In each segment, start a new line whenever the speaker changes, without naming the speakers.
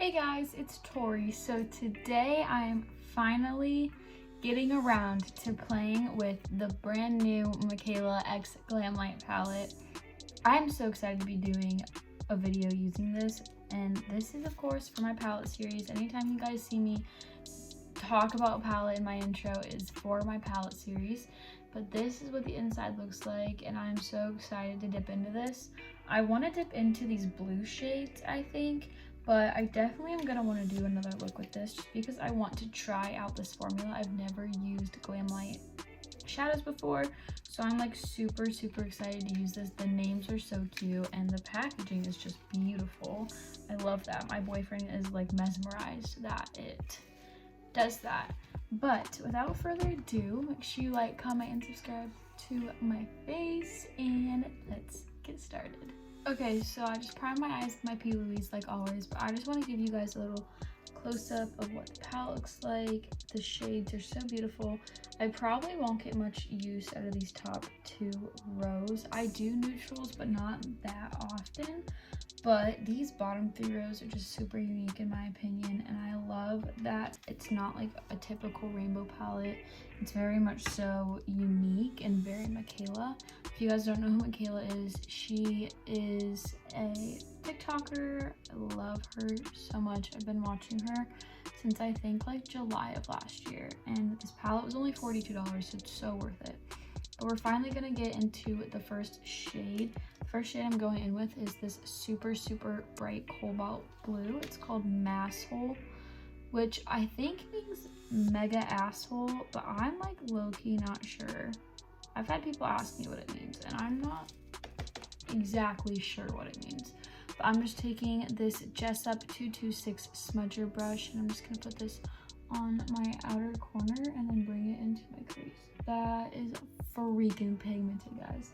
Hey guys, it's Tori. So today I'm finally getting around to playing with the brand new Mikayla X Glamlite palette. I'm so excited to be doing a video using this, and this is of course for my palette series. Anytime you guys see me talk about palette in my intro is for my palette series, but this is what the inside looks like, and I'm so excited to dip into this. I want to dip into these blue shades, I think, but I definitely am going to want to do another look with this just because I want to try out this formula. I've never used Glamlite shadows before, so I'm like super excited to use this. The names are so cute and the packaging is just beautiful. I love that. My boyfriend is like mesmerized that it does that. But without further ado, make sure you like, comment, and subscribe to my face, and let's get started. Okay, so I just primed my eyes with my P. Louise like always, but I just want to give you guys a little close-up of what the palette looks like. The shades are so beautiful. I probably won't get much use out of these top two rows. I do neutrals, but not that often. But these bottom three rows are just super unique in my opinion, and I love that it's not like a typical rainbow palette. It's very much so unique and very Mikayla. If you guys don't know who Mikayla is, she is a TikToker. I love her so much. I've been watching her since I think like July of last year, and this palette was only $42, so it's so worth it. But we're finally gonna get into the first shade. The first shade I'm going in with is this super bright cobalt blue. It's called Masshole, which I think means mega asshole, but I'm like low-key not sure. I've had people ask me what it means, and I'm not exactly sure what it means. But I'm just taking this Jessup 226 smudger brush, and I'm just gonna put this on my outer corner and then bring it into my crease. That is freaking pigmented, guys.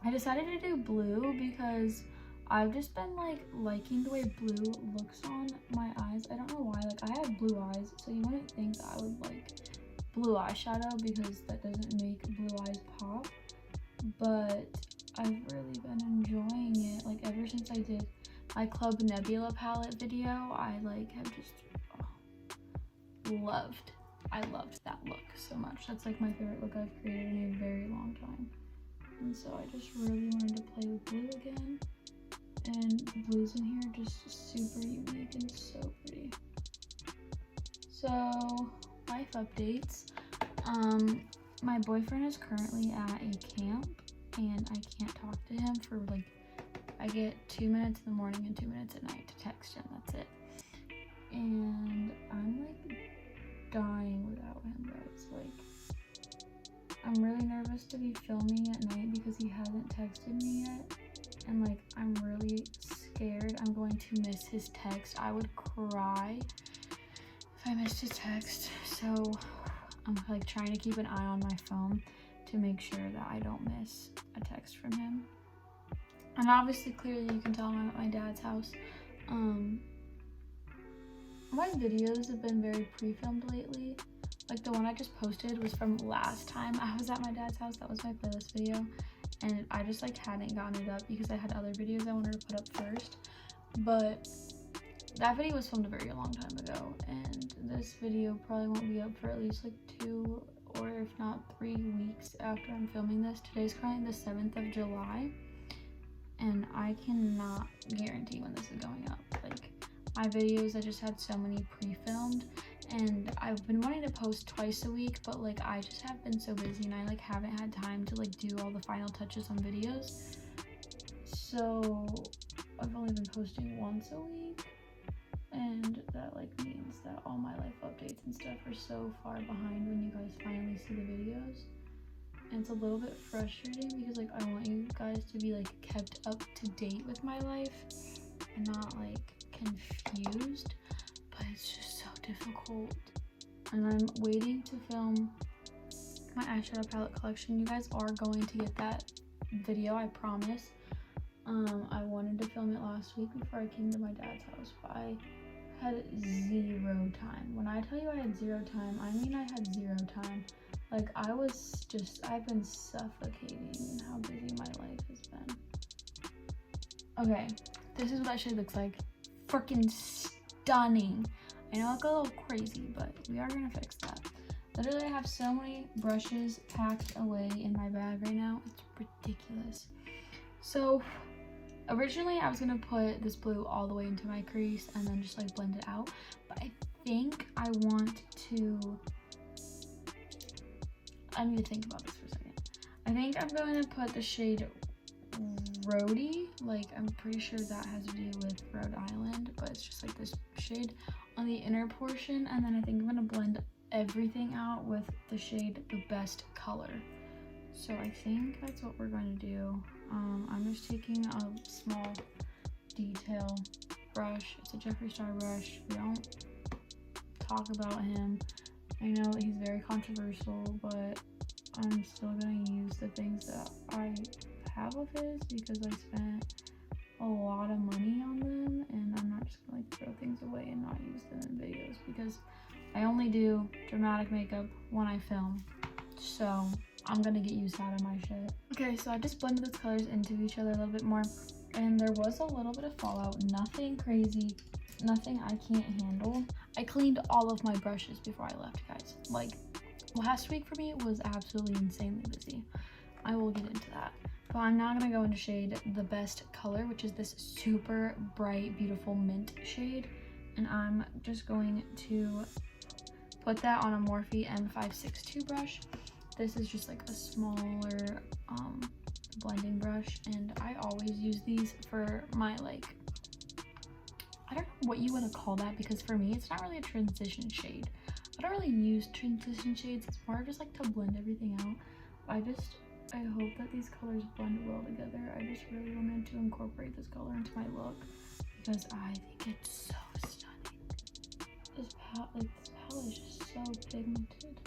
I decided to do blue because I've just been like liking the way blue looks on my eyes. I don't know why. Like, I have blue eyes, so you wouldn't think that I would like blue eyeshadow because that doesn't make blue eyes pop, but I've really been enjoying it. Like, ever since I did my Club Nebula palette video, I like have just I loved that look so much. That's like my favorite look I've created in a very long time, and so I just really wanted to play with blue again, and the blues in here are just super unique and so pretty. So, life updates. My boyfriend is currently at a camp, and I can't talk to him for like, I get 2 minutes in the morning and 2 minutes at night to text him. That's it. And I'm like dying without him, guys. Like, I'm really nervous to be filming at night because he hasn't texted me yet, and like I'm really scared I'm going to miss his text. I would cry if I missed his text, so I'm like trying to keep an eye on my phone to make sure that I don't miss a text from him. And obviously, clearly you can tell I'm at my dad's house. My videos have been very pre-filmed lately. Like, the one I just posted was from last time I was at my dad's house. That was my playlist video, and I just like hadn't gotten it up because I had other videos I wanted to put up first. But that video was filmed a very long time ago, and this video probably won't be up for at least like 2 or if not 3 weeks after I'm filming this. Today's currently the 7th of July, and I cannot guarantee when this is going up. Like, my videos, I just had so many pre-filmed, and I've been wanting to post twice a week, but like I just have been so busy, and I like haven't had time to like do all the final touches on videos. So I've only been posting once a week, and that like means that all my life updates and stuff are so far behind when you guys finally see the videos. And it's a little bit frustrating because like I want you guys to be like kept up to date with my life and not like confused, but it's just so difficult. And I'm waiting to film my eyeshadow palette collection. You guys are going to get that video, I promise. I wanted to film it last week before I came to my dad's house, but I had 0 time. When I tell you I had 0 time, I mean I had 0 time. Like, I've been suffocating in how busy my life has been. Okay, this is what that shade looks like. freaking stunning. I know I got a little crazy, but we are gonna fix that. Literally, I have so many brushes packed away in my bag right now. It's ridiculous. So originally I was gonna put this blue all the way into my crease and then just like blend it out, but I think I need to think about this for a second. I think I'm going to put the shade Rhodey, like I'm pretty sure that has to do with Rhode Island, but it's just like this shade on the inner portion, and then I think I'm going to blend everything out with the shade The Best Color. So I think that's what we're going to do. I'm just taking a small detail brush. It's a Jeffree Star brush. We don't talk about him. I know that he's very controversial, but I'm still going to use the things that I have of his because I spent a lot of money on them, and I'm not just going to like throw things away and not use them in videos because I only do dramatic makeup when I film. So I'm gonna get used out of my shit. Okay, so I just blended those colors into each other a little bit more, and there was a little bit of fallout. Nothing crazy, nothing I can't handle. I cleaned all of my brushes before I left, guys. Like, last week for me was absolutely insanely busy. I will get into that. But I'm now gonna go into shade The Best Color, which is this super bright, beautiful mint shade. And I'm just going to put that on a Morphe M562 brush. This is just like a smaller blending brush, and I always use these for my like, I don't know what you want to call that, because for me it's not really a transition shade. I don't really use transition shades. It's more just like to blend everything out. I hope that these colors blend well together. I just really wanted to incorporate this color into my look because I think it's so stunning. This palette is just so pigmented.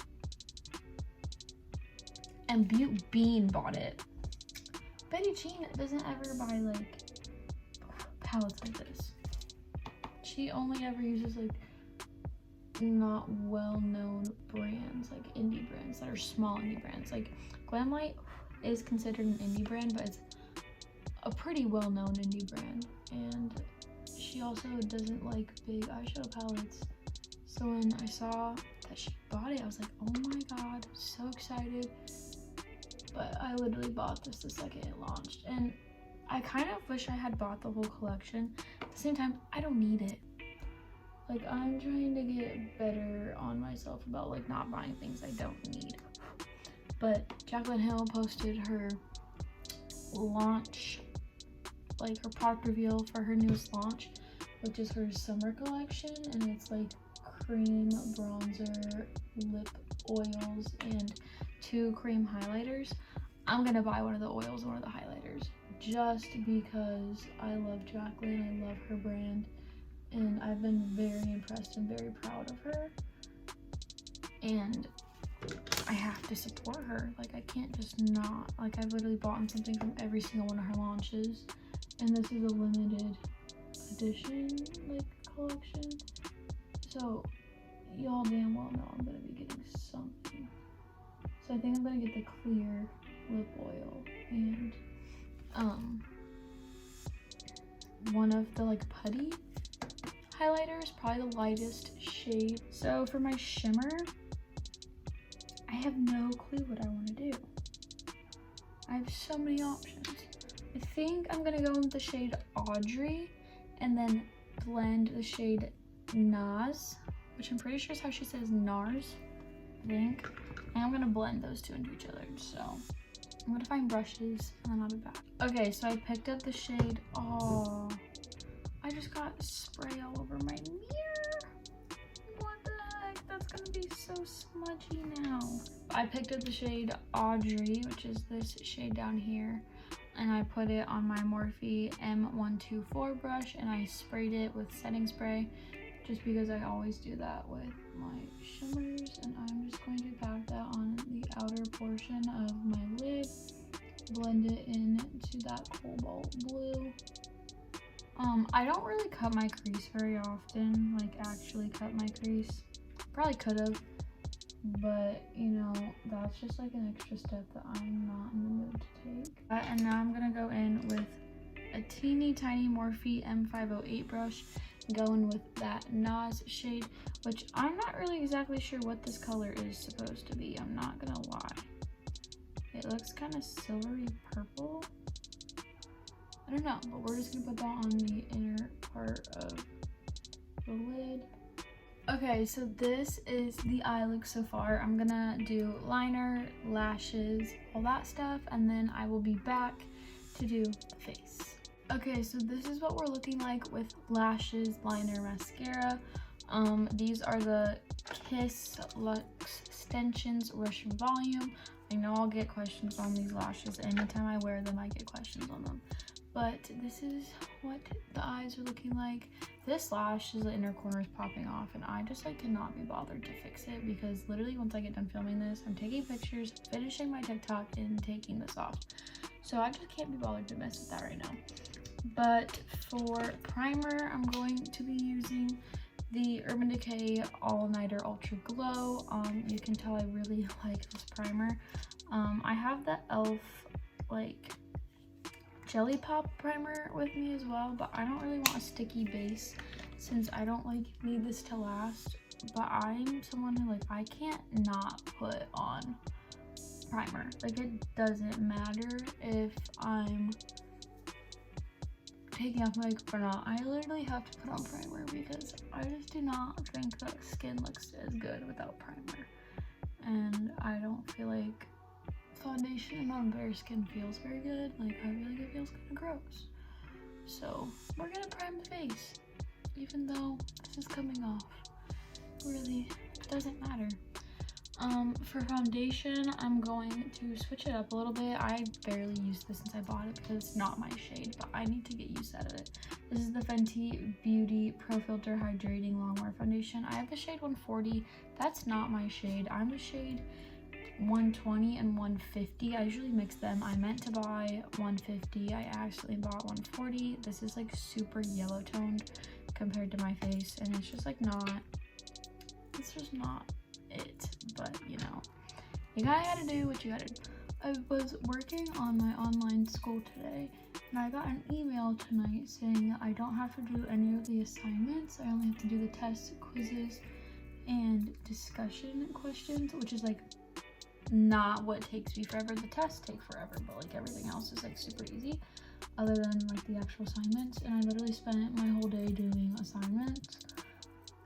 And Butte Bean bought it. Betty Jean doesn't ever buy like palettes like this. She only ever uses like not well-known brands, like indie brands that are small indie brands. Like Glamlite is considered an indie brand, but it's a pretty well-known indie brand. And she also doesn't like big eyeshadow palettes. So when I saw that she bought it, I was like, oh my god, so excited. But I literally bought this the second it launched, and I kind of wish I had bought the whole collection. At the same time, I don't need it. Like, I'm trying to get better on myself about like not buying things I don't need. But Jaclyn Hill posted her launch, like her product reveal for her newest launch, which is her summer collection, and it's like cream bronzer, lip oils, and 2 cream highlighters. I'm gonna buy one of the oils and one of the highlighters just because I love Jaclyn, I love her brand, and I've been very impressed and very proud of her, and I have to support her. Like, I can't just not. Like, I've literally bought something from every single one of her launches, and this is a limited edition like collection, so y'all damn well know I'm gonna be getting something. So I think I'm gonna get the clear lip oil and one of the like putty highlighters, probably the lightest shade. So for my shimmer, I have no clue what I want to do. I have so many options. I think I'm gonna go with the shade Audrey and then blend the shade Naz, which I'm pretty sure is how she says NARS, I think. And I'm gonna blend those two into each other. So I'm gonna find brushes and then I'll be back. Okay, so I picked up the shade, oh, I just got spray all over my mirror. What the heck? That's gonna be so smudgy now. I picked up the shade Audrey, which is this shade down here, and I put it on my Morphe M124 brush, and I sprayed it with setting spray just because I always do that with my shimmers. And I'm just going to pat that on the outer portion of my lid, blend it into that cobalt blue. I don't really cut my crease very often, like actually cut my crease. Probably could have, but you know, that's just like an extra step that I'm not in the mood to take. And now I'm gonna go in with a teeny tiny Morphe M508 brush, going with that NARS shade, which I'm not really exactly sure what this color is supposed to be. I'm not gonna lie. It looks kind of silvery purple. I don't know, but we're just gonna put that on the inner part of the lid. Okay, so this is the eye look so far. I'm gonna do liner, lashes, all that stuff, and then I will be back to do the face. Okay, so this is what we're looking like with lashes, liner, mascara. These are the Kiss Luxe Extensions Rush Volume. I know I'll get questions on these lashes. Anytime I wear them, I get questions on them. But this is what the eyes are looking like. This lash is the inner corner is popping off, and I just like cannot be bothered to fix it because literally once I get done filming this, I'm taking pictures, finishing my TikTok, and taking this off. So I just can't be bothered to mess with that right now. But for primer, I'm going to be using the Urban Decay All Nighter Ultra Glow. You can tell I really like this primer. I have the e.l.f. like Jelly Pop primer with me as well, but I don't really want a sticky base since I don't like need this to last. But I'm someone who like I can't not put on primer. Like it doesn't matter if I'm taking off makeup or not. I literally have to put on primer because I just do not think that skin looks as good without primer, and I don't feel like foundation on bare skin feels very good. Like I feel like it feels kind of gross. So we're gonna prime the face, even though this is coming off. Really, it doesn't matter. For foundation, I'm going to switch it up a little bit. I barely used this since I bought it because it's not my shade, but I need to get used out of it. This is the Fenty Beauty Pro Filter Hydrating Longwear Foundation. I have the shade 140. That's not my shade. I'm the shade 120 and 150. I usually mix them. I meant to buy 150. I accidentally bought 140. This is like super yellow toned compared to my face, and it's just like not, it's just not it. But you know, you gotta do what you gotta do. I was working on my online school today, and I got an email tonight saying that I don't have to do any of the assignments. I only have to do the tests, quizzes, and discussion questions, which is like not what takes me forever. The tests take forever, but like everything else is like super easy other than like the actual assignments. And I literally spent my whole day doing assignments,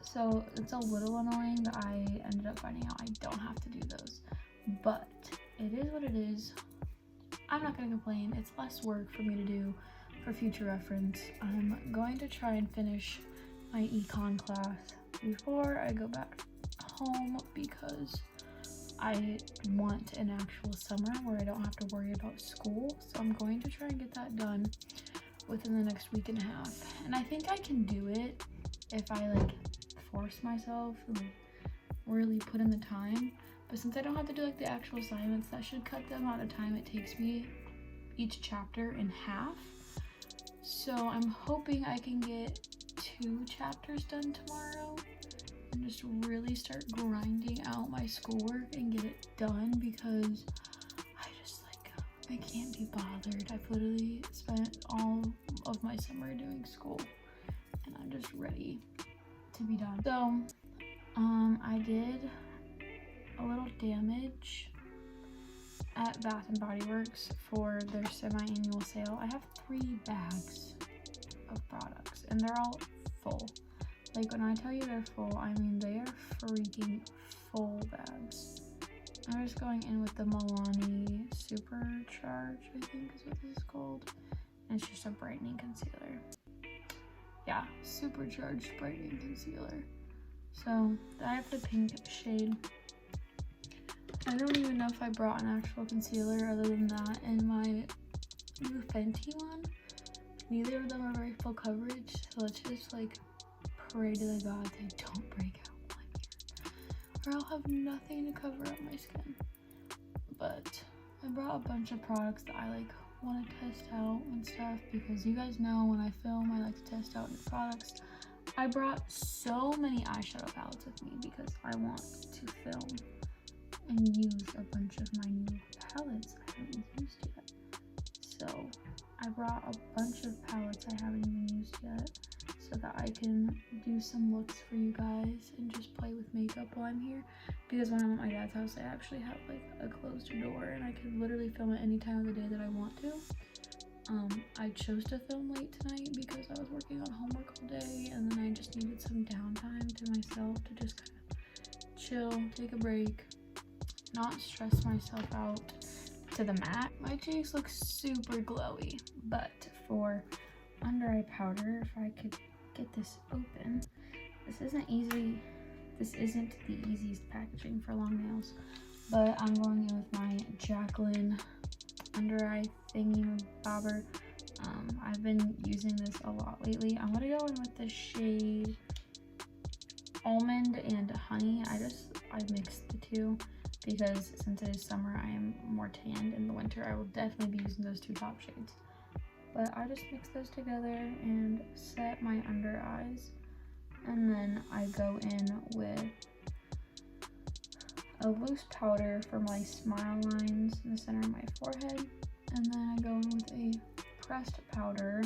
so it's a little annoying that I ended up finding out I don't have to do those, but it is what it is. I'm not gonna complain. It's less work for me to do for future reference. I'm going to try and finish my econ class before I go back home because I want an actual summer where I don't have to worry about school. So I'm going to try and get that done within the next week and a half. And I think I can do it if I like force myself and like really put in the time. But since I don't have to do like the actual assignments, that should cut the amount of time it takes me each chapter in half. So I'm hoping I can get 2 chapters done tomorrow and just really start grinding out my schoolwork and get it done, because I can't be bothered. I've literally spent all of my summer doing school and I'm just ready to be done. So I did a little damage at Bath and Body Works for their semi-annual sale. I have 3 bags of products and they're all full. Like when I tell you they're full, I mean they are freaking full bags. I'm just going in with the Milani Supercharge, I think is what this is called. And it's just a brightening concealer. Yeah, Supercharged brightening concealer. So I have the pink shade. I don't even know if I brought an actual concealer other than that in my new Fenty one. Neither of them are very full coverage, so let's just like pray to the gods they don't break out one here, or I'll have nothing to cover up my skin. But I brought a bunch of products that I like want to test out and stuff, because you guys know when I film I like to test out new products. I brought so many eyeshadow palettes with me because I want to film and use a bunch of my new palettes I haven't used yet. So I brought a bunch of palettes I haven't even used yet. so that I can do some looks for you guys and just play with makeup while I'm here, because when I'm at my dad's house I actually have like a closed door and I can literally film at any time of the day that I want to. I chose to film late tonight because I was working on homework all day, and then I just needed some downtime to myself to just kind of chill, take a break, not stress myself out to the mat. My cheeks look super glowy, but for under eye powder, if I could get this open, this isn't the easiest packaging for long nails, but I'm going in with my Jaclyn under eye thingy bobber. I've been using this a lot lately. I'm gonna go in with the shade Almond and Honey. I mixed the two because since it is summer I am more tanned. In the winter I will definitely be using those two top shades, but I just mix those together and set my under eyes, and then I go in with a loose powder for my smile lines in the center of my forehead, and then I go in with a pressed powder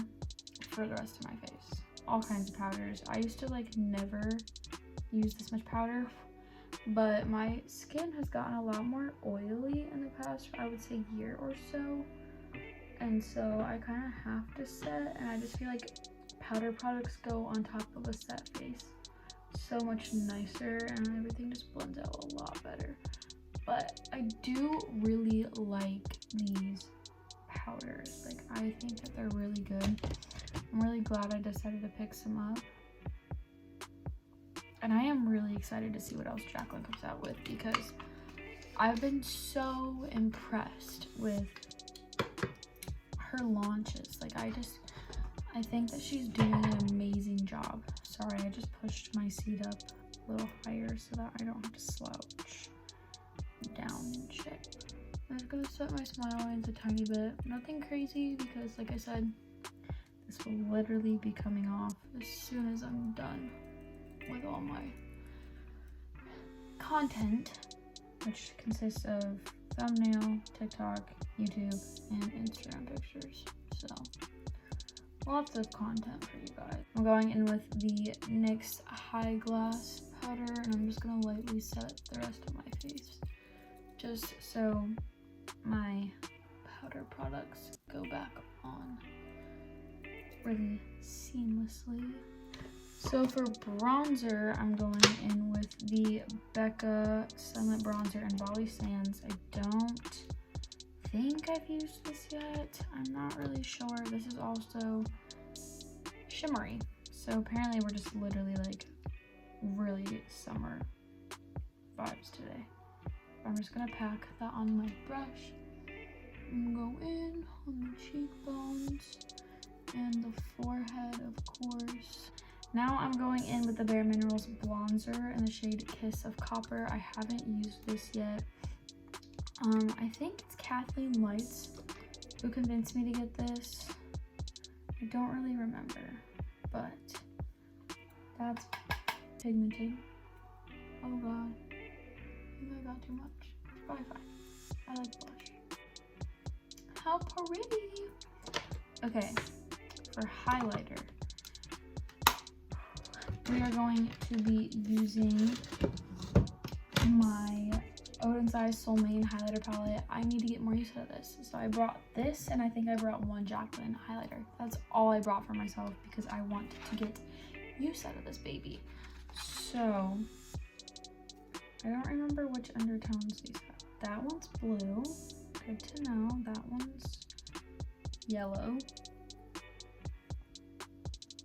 for the rest of my face. All kinds of powders. I used to like never use this much powder, but my skin has gotten a lot more oily in the past, I would say, year or so, and so I kind of have to set, and I just feel like powder products go on top of a set face so much nicer and everything just blends out a lot better. But I do really like these powders. Like, I think that they're really good. I'm really glad I decided to pick some up, and I am really excited to see what else Jaclyn comes out with, because I've been so impressed with her launches. Like, I think that she's doing an amazing job. Sorry, I just pushed my seat up a little higher so that I don't have to slouch down and shit. I'm just gonna set my smile lines a tiny bit. Nothing crazy, because like I said, this will literally be coming off as soon as I'm done with all my content, which consists of thumbnail, TikTok, YouTube, and Instagram pictures. So lots of content for you guys. I'm going in with the NYX High Glass powder, and I'm just gonna lightly set the rest of my face, just so my powder products go back on really seamlessly. So for bronzer, I'm going in with the Becca Sunlit Bronzer in Bali Sands. I don't think I've used this yet. I'm not really sure. This is also shimmery. So apparently we're just literally like really summer vibes today. I'm just gonna pack that on my brush and go in on the cheekbones and the forehead, of course. Now I'm going in with the Bare Minerals bronzer in the shade Kiss of Copper. I haven't used this yet. I think it's Kathleen Lights who convinced me to get this. I don't really remember, but that's pigmented. Oh god, I think I got too much. It's probably fine. I like blush. How pretty! Okay, for highlighter, we are going to be using my Oden's Eyes Soul Main highlighter palette. I need to get more use out of this. So I brought this, and I think I brought one Jaclyn highlighter. That's all I brought for myself because I want to get use out of this baby. So I don't remember which undertones these have. That one's blue. Good to know. That one's yellow.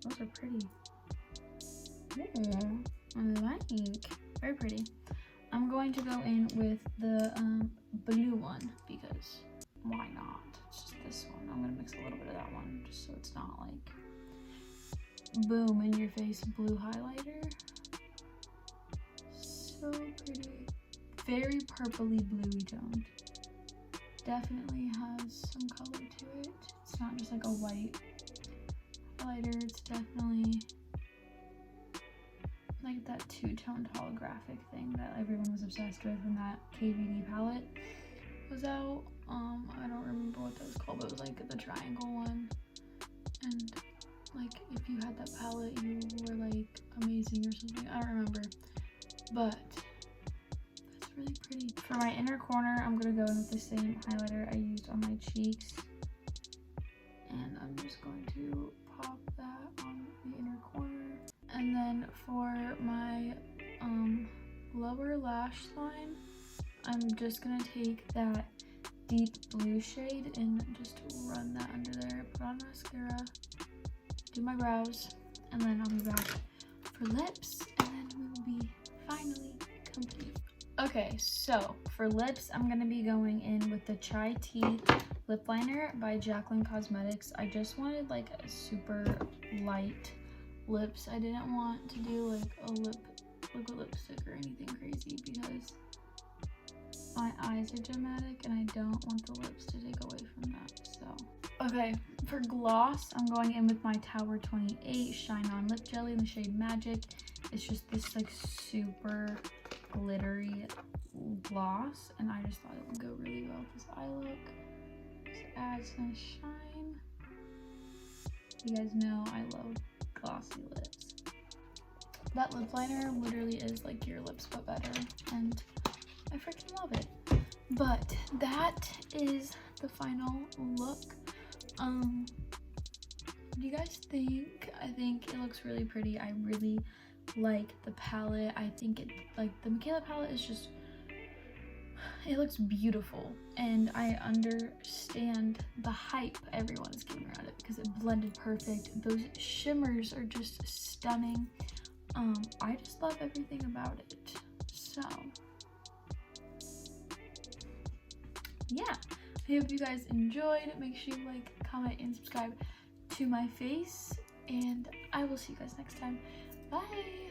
Those are pretty. Ooh, I like. Very pretty. I'm going to go in with the blue one because why not? It's just this one. I'm going to mix a little bit of that one just so it's not like boom in your face blue highlighter. So pretty. Very purpley bluey toned. Definitely has some color to it. It's not just like a white highlighter. It's definitely like that two-toned holographic thing that everyone was obsessed with when that KVD palette was out. I don't remember what that was called, but it was like the triangle one. And like if you had that palette, you were like amazing or something. I don't remember, but that's really pretty. For my inner corner, I'm gonna go in with the same highlighter I used on my cheeks, and I'm just going to pop that on the inner corner. And then for my lower lash line, I'm just gonna take that deep blue shade and just run that under there, put on mascara, do my brows, and then I'll be back for lips, and then we will be finally complete. Okay, so for lips, I'm gonna be going in with the Chai Tea lip liner by Jaclyn Cosmetics. I just wanted like a super light lips. I didn't want to do like a liquid lipstick or anything crazy because my eyes are dramatic and I don't want the lips to take away from that. So okay, for gloss, I'm going in with my Tower 28 Shine On Lip Jelly in the shade Magic. It's just this like super glittery gloss, and I just thought it would go really well with this eye look. Just add some shine. You guys know I love glossy lips. That lip liner literally is like your lips but better, and I freaking love it. But that is the final look. What do you guys think? I think it looks really pretty. I really like the palette. I think it, like the Mikayla palette is just, it looks beautiful, and I understand the hype everyone is giving around it because it blended perfect. Those shimmers are just stunning. I just love everything about it. So yeah, I hope you guys enjoyed. Make sure you like, comment, and subscribe to my face, and I will see you guys next time. Bye.